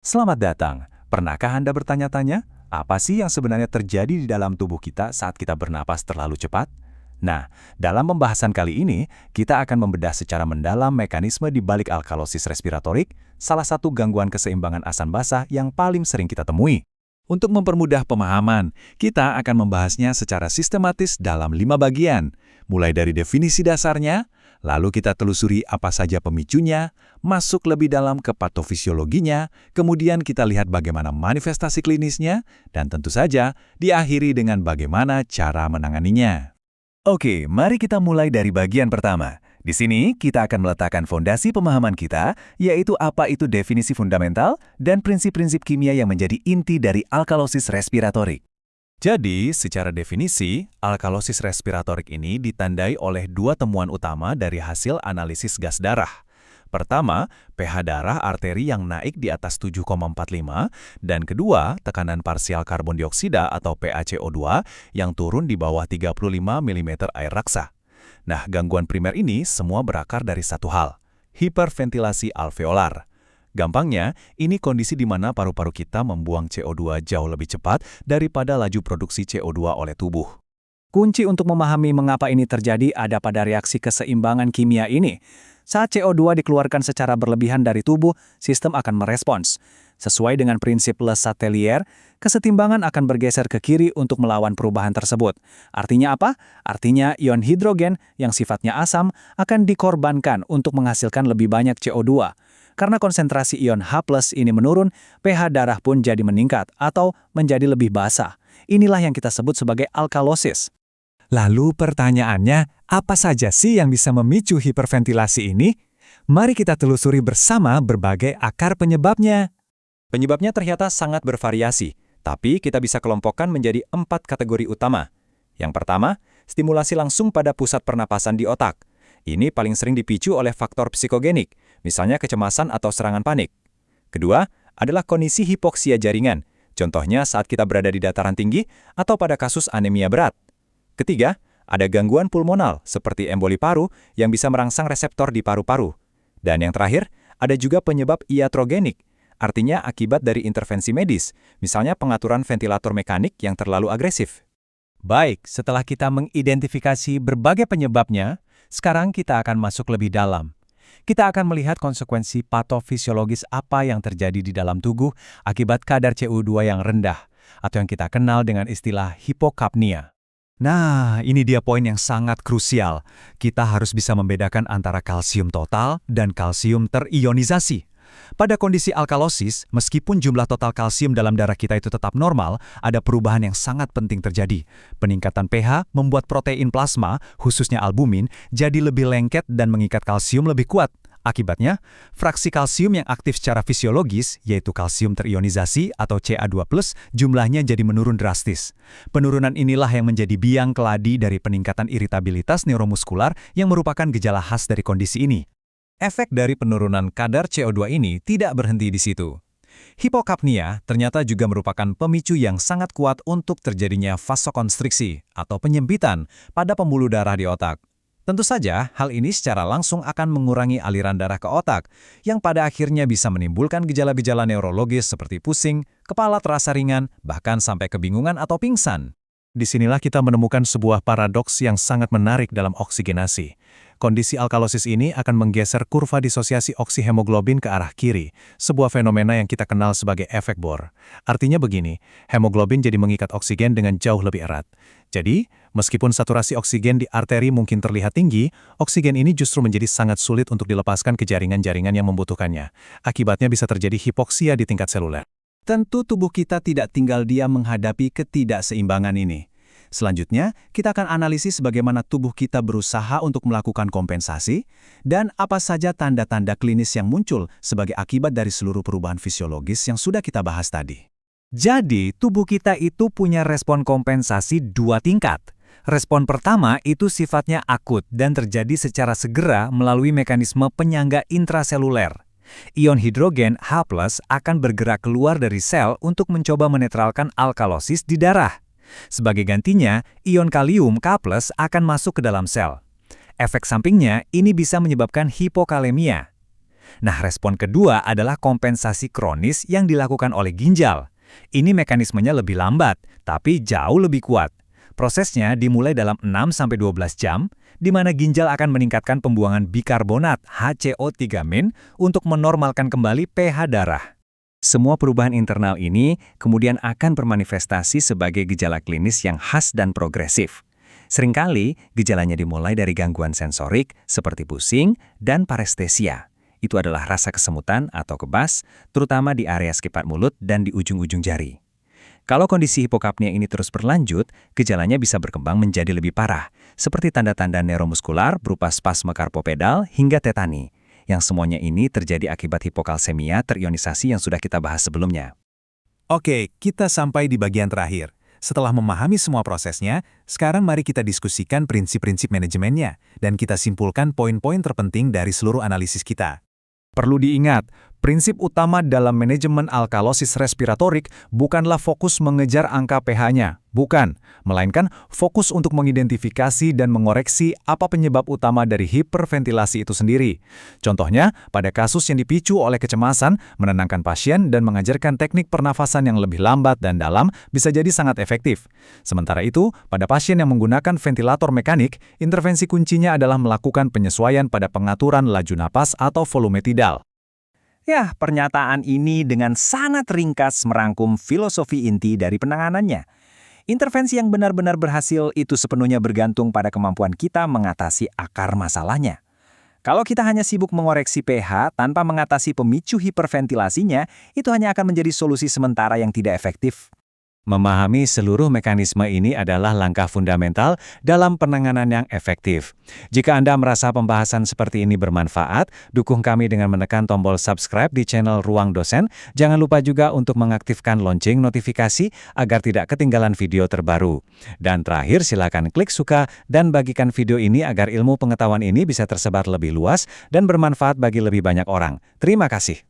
Selamat datang. Pernahkah Anda bertanya-tanya, apa sih yang sebenarnya terjadi di dalam tubuh kita saat kita bernapas terlalu cepat? Nah, dalam pembahasan kali ini, kita akan membedah secara mendalam mekanisme di balik alkalosis respiratorik, salah satu gangguan keseimbangan asam basa yang paling sering kita temui. Untuk mempermudah pemahaman, kita akan membahasnya secara sistematis dalam 5 bagian, mulai dari definisi dasarnya, lalu kita telusuri apa saja pemicunya, masuk lebih dalam ke patofisiologinya, kemudian kita lihat bagaimana manifestasi klinisnya, dan tentu saja diakhiri dengan bagaimana cara menanganinya. Oke, mari kita mulai dari bagian pertama. Di sini, kita akan meletakkan fondasi pemahaman kita, yaitu apa itu definisi fundamental dan prinsip-prinsip kimia yang menjadi inti dari alkalosis respiratorik. Jadi, secara definisi, alkalosis respiratorik ini ditandai oleh dua temuan utama dari hasil analisis gas darah. Pertama, pH darah arteri yang naik di atas 7,45, dan kedua, tekanan parsial karbon dioksida atau PaCO2 yang turun di bawah 35 mm air raksa. Nah, gangguan primer ini semua berakar dari satu hal, hiperventilasi alveolar. Gampangnya, ini kondisi di mana paru-paru kita membuang CO2 jauh lebih cepat daripada laju produksi CO2 oleh tubuh. Kunci untuk memahami mengapa ini terjadi ada pada reaksi keseimbangan kimia ini. Saat CO2 dikeluarkan secara berlebihan dari tubuh, sistem akan merespons. Sesuai dengan prinsip Le Chatelier, kesetimbangan akan bergeser ke kiri untuk melawan perubahan tersebut. Artinya apa? Artinya ion hidrogen yang sifatnya asam akan dikorbankan untuk menghasilkan lebih banyak CO2. Karena konsentrasi ion H+ ini menurun, pH darah pun jadi meningkat atau menjadi lebih basah. Inilah yang kita sebut sebagai alkalosis. Lalu pertanyaannya, apa saja sih yang bisa memicu hiperventilasi ini? Mari kita telusuri bersama berbagai akar penyebabnya. Penyebabnya ternyata sangat bervariasi, tapi kita bisa kelompokkan menjadi 4 kategori utama. Yang pertama, stimulasi langsung pada pusat pernapasan di otak. Ini paling sering dipicu oleh faktor psikogenik, misalnya kecemasan atau serangan panik. Kedua, adalah kondisi hipoksia jaringan, contohnya saat kita berada di dataran tinggi atau pada kasus anemia berat. Ketiga, ada gangguan pulmonal seperti emboli paru yang bisa merangsang reseptor di paru-paru. Dan yang terakhir, ada juga penyebab iatrogenik, artinya akibat dari intervensi medis, misalnya pengaturan ventilator mekanik yang terlalu agresif. Baik, setelah kita mengidentifikasi berbagai penyebabnya, sekarang kita akan masuk lebih dalam. Kita akan melihat konsekuensi patofisiologis apa yang terjadi di dalam tubuh akibat kadar CO2 yang rendah, atau yang kita kenal dengan istilah hipokapnia. Nah, ini dia poin yang sangat krusial. Kita harus bisa membedakan antara kalsium total dan kalsium terionisasi. Pada kondisi alkalosis, meskipun jumlah total kalsium dalam darah kita itu tetap normal, ada perubahan yang sangat penting terjadi. Peningkatan pH membuat protein plasma, khususnya albumin, jadi lebih lengket dan mengikat kalsium lebih kuat. Akibatnya, fraksi kalsium yang aktif secara fisiologis, yaitu kalsium terionisasi atau Ca2+, jumlahnya jadi menurun drastis. Penurunan inilah yang menjadi biang keladi dari peningkatan iritabilitas neuromuskular yang merupakan gejala khas dari kondisi ini. Efek dari penurunan kadar CO2 ini tidak berhenti di situ. Hipokapnia ternyata juga merupakan pemicu yang sangat kuat untuk terjadinya vasokonstriksi atau penyempitan pada pembuluh darah di otak. Tentu saja, hal ini secara langsung akan mengurangi aliran darah ke otak, yang pada akhirnya bisa menimbulkan gejala-gejala neurologis seperti pusing, kepala terasa ringan, bahkan sampai kebingungan atau pingsan. Disinilah kita menemukan sebuah paradoks yang sangat menarik dalam oksigenasi. Kondisi alkalosis ini akan menggeser kurva disosiasi oksihemoglobin ke arah kiri, sebuah fenomena yang kita kenal sebagai efek Bohr. Artinya begini, hemoglobin jadi mengikat oksigen dengan jauh lebih erat. Jadi, meskipun saturasi oksigen di arteri mungkin terlihat tinggi, oksigen ini justru menjadi sangat sulit untuk dilepaskan ke jaringan-jaringan yang membutuhkannya. Akibatnya bisa terjadi hipoksia di tingkat seluler. Tentu tubuh kita tidak tinggal diam menghadapi ketidakseimbangan ini. Selanjutnya, kita akan analisis bagaimana tubuh kita berusaha untuk melakukan kompensasi dan apa saja tanda-tanda klinis yang muncul sebagai akibat dari seluruh perubahan fisiologis yang sudah kita bahas tadi. Jadi, tubuh kita itu punya respon kompensasi 2 tingkat. Respon pertama itu sifatnya akut dan terjadi secara segera melalui mekanisme penyangga intraseluler. Ion hidrogen H+ akan bergerak keluar dari sel untuk mencoba menetralkan alkalosis di darah. Sebagai gantinya, ion kalium K+ akan masuk ke dalam sel. Efek sampingnya ini bisa menyebabkan hipokalemia. Nah, respon kedua adalah kompensasi kronis yang dilakukan oleh ginjal. Ini mekanismenya lebih lambat, tapi jauh lebih kuat. Prosesnya dimulai dalam 6-12 jam, di mana ginjal akan meningkatkan pembuangan bikarbonat HCO3- untuk menormalkan kembali pH darah. Semua perubahan internal ini kemudian akan bermanifestasi sebagai gejala klinis yang khas dan progresif. Seringkali, gejalanya dimulai dari gangguan sensorik seperti pusing dan parestesia. Itu adalah rasa kesemutan atau kebas, terutama di area sekitar mulut dan di ujung-ujung jari. Kalau kondisi hipokapnia ini terus berlanjut, gejalanya bisa berkembang menjadi lebih parah, seperti tanda-tanda neuromuskular berupa spasme karpopedal hingga tetani, yang semuanya ini terjadi akibat hipokalsemia terionisasi yang sudah kita bahas sebelumnya. Oke, kita sampai di bagian terakhir. Setelah memahami semua prosesnya, sekarang mari kita diskusikan prinsip-prinsip manajemennya, dan kita simpulkan poin-poin terpenting dari seluruh analisis kita. Perlu diingat, prinsip utama dalam manajemen alkalosis respiratorik bukanlah fokus mengejar angka pH-nya, bukan, melainkan fokus untuk mengidentifikasi dan mengoreksi apa penyebab utama dari hiperventilasi itu sendiri. Contohnya, pada kasus yang dipicu oleh kecemasan, menenangkan pasien dan mengajarkan teknik pernafasan yang lebih lambat dan dalam bisa jadi sangat efektif. Sementara itu, pada pasien yang menggunakan ventilator mekanik, intervensi kuncinya adalah melakukan penyesuaian pada pengaturan laju napas atau volume tidal. Ya, pernyataan ini dengan sangat ringkas merangkum filosofi inti dari penanganannya. Intervensi yang benar-benar berhasil itu sepenuhnya bergantung pada kemampuan kita mengatasi akar masalahnya. Kalau kita hanya sibuk mengoreksi pH tanpa mengatasi pemicu hiperventilasinya, itu hanya akan menjadi solusi sementara yang tidak efektif. Memahami seluruh mekanisme ini adalah langkah fundamental dalam penanganan yang efektif. Jika Anda merasa pembahasan seperti ini bermanfaat, dukung kami dengan menekan tombol subscribe di channel Ruang Dosen. Jangan lupa juga untuk mengaktifkan lonceng notifikasi agar tidak ketinggalan video terbaru. Dan terakhir, silakan klik suka dan bagikan video ini agar ilmu pengetahuan ini bisa tersebar lebih luas dan bermanfaat bagi lebih banyak orang. Terima kasih.